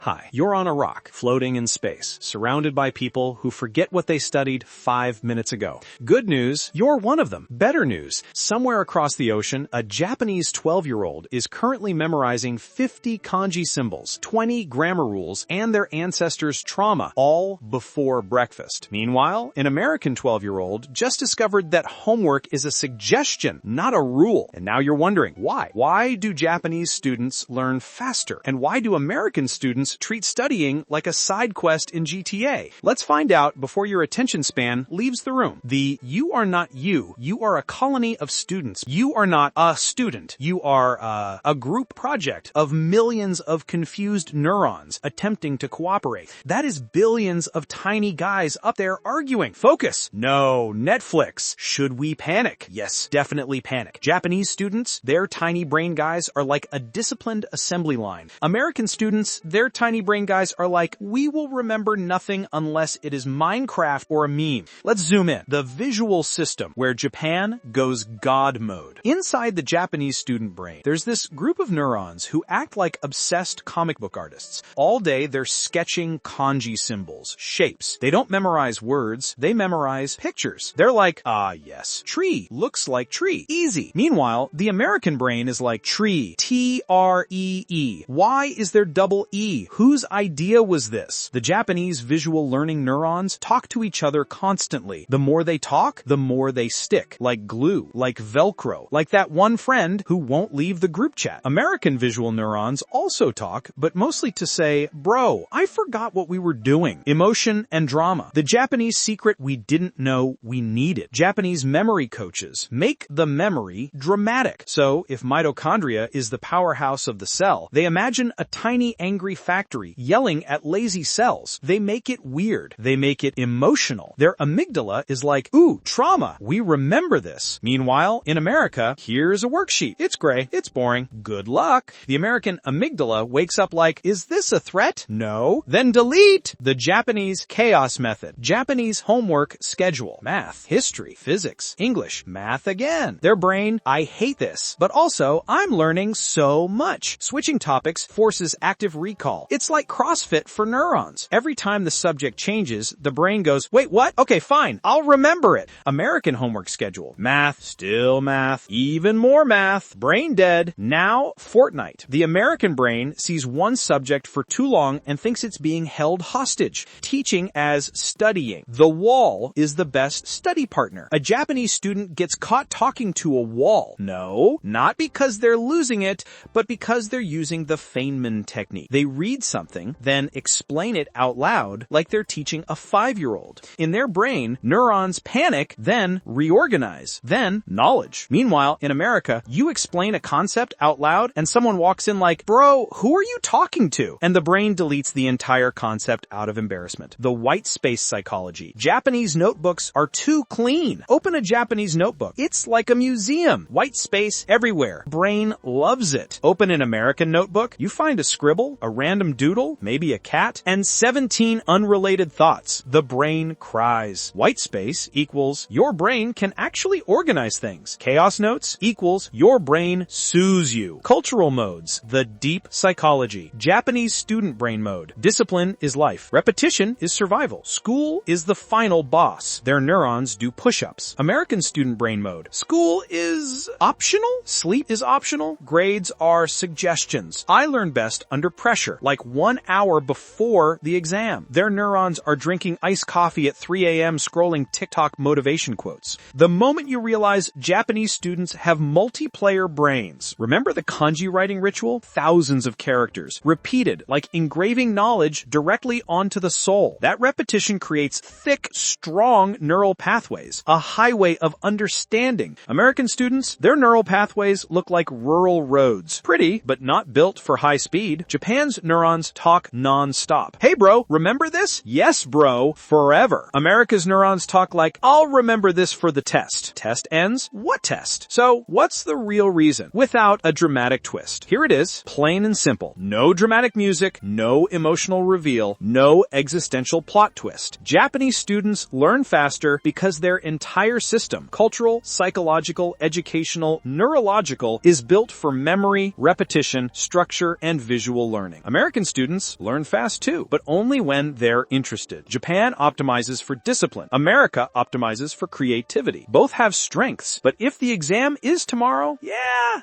Hi, you're on a rock, floating in space, surrounded by people who forget what they studied 5 minutes ago. Good news, you're one of them. Better news, somewhere across the ocean, a Japanese 12-year-old is currently memorizing 50 kanji symbols, 20 grammar rules, and their ancestors' trauma, all before breakfast. Meanwhile, an American 12-year-old just discovered that homework is a suggestion, not a rule. And now you're wondering, why? Why do Japanese students learn faster? And why do American students treat studying like a side quest in GTA? Let's find out before your attention span leaves the room. You are not you. You are a colony of students. You are not a student. You are a group project of millions of confused neurons attempting to cooperate. That is billions of tiny guys up there arguing. Focus. No. Netflix. Should we panic? Yes, definitely panic. Japanese students, their tiny brain guys are like a disciplined assembly line. American students, their tiny brain guys are like, we will remember nothing unless it is Minecraft or a meme. Let's zoom in. The visual system, where Japan goes God mode. Inside the Japanese student brain, there's this group of neurons who act like obsessed comic book artists. All day, they're sketching kanji symbols, shapes. They don't memorize words, they memorize pictures. They're like, yes, tree, looks like tree, easy. Meanwhile, the American brain is like tree, T-R-E-E. Why is there double E? Whose idea was this? The Japanese visual learning neurons talk to each other constantly. The more they talk, the more they stick. Like glue, like Velcro, like that one friend who won't leave the group chat. American visual neurons also talk, but mostly to say, bro, I forgot what we were doing. Emotion and drama. The Japanese secret we didn't know we needed. Japanese memory coaches make the memory dramatic. So, if mitochondria is the powerhouse of the cell, they imagine a tiny angry factory yelling at lazy cells. They make it weird. They make it emotional. Their amygdala is like, ooh, trauma. We remember this. Meanwhile, in America, here's a worksheet. It's gray. It's boring. Good luck. The American amygdala wakes up like, is this a threat? No. Then delete. The Japanese chaos method. Japanese homework schedule. Math, history, physics, English, math again. Their brain, I hate this, but also I'm learning so much. Switching topics forces active recall. It's like CrossFit for neurons. Every time the subject changes, the brain goes, wait, what? Okay, fine. I'll remember it. American homework schedule. Math, still math, even more math. Brain dead. Now, Fortnite. The American brain sees one subject for too long and thinks it's being held hostage. Teaching as studying. The wall is the best study partner. A Japanese student gets caught talking to a wall. No, not because they're losing it, but because they're using the Feynman technique. They read something, then explain it out loud like they're teaching a 5-year-old. In their brain, neurons panic, then reorganize, then knowledge. Meanwhile, in America, you explain a concept out loud and someone walks in like, bro, who are you talking to? And the brain deletes the entire concept out of embarrassment. The white space psychology. Japanese notebooks are too clean. Open a Japanese notebook. It's like a museum. White space everywhere. Brain loves it. Open an American notebook. You find a scribble, a random doodle, maybe a cat, and 17 unrelated thoughts. The brain cries. White space equals your brain can actually organize things. Chaos notes equals your brain sues you. Cultural modes. The deep psychology. Japanese student brain mode. Discipline is life. Repetition is survival. School is the final boss. Their neurons do push-ups. American student brain mode. School is optional. Sleep is optional. Grades are suggestions. I learn best under pressure, like 1 hour before the exam. Their neurons are drinking iced coffee at 3 a.m. scrolling TikTok motivation quotes. The moment you realize Japanese students have multiplayer brains. Remember the kanji writing ritual? Thousands of characters, repeated, like engraving knowledge directly onto the soul. That repetition creates thick, strong neural pathways, a highway of understanding. American students, their neural pathways look like rural roads. Pretty, but not built for high speed. Japan's neurons talk non-stop. Hey bro, remember this? Yes bro, forever. America's neurons talk like, I'll remember this for the test. Test ends? What test? So, what's the real reason? Without a dramatic twist. Here it is, plain and simple. No dramatic music, no emotional reveal, no existential plot twist. Japanese students learn faster because their entire system, cultural, psychological, educational, neurological, is built for memory, repetition, structure, and visual learning. American American students learn fast too, but only when they're interested. Japan optimizes for discipline. America optimizes for creativity. Both have strengths, but if the exam is tomorrow,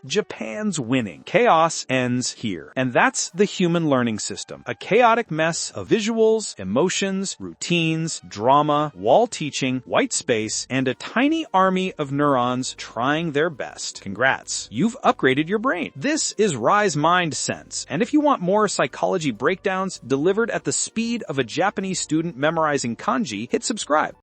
Japan's winning. Chaos ends here. And that's the human learning system. A chaotic mess of visuals, emotions, routines, drama, wall teaching, white space, and a tiny army of neurons trying their best. Congrats. You've upgraded your brain. This is Rise Mind Sense. And if you want more psychology breakdowns delivered at the speed of a Japanese student memorizing kanji, hit subscribe.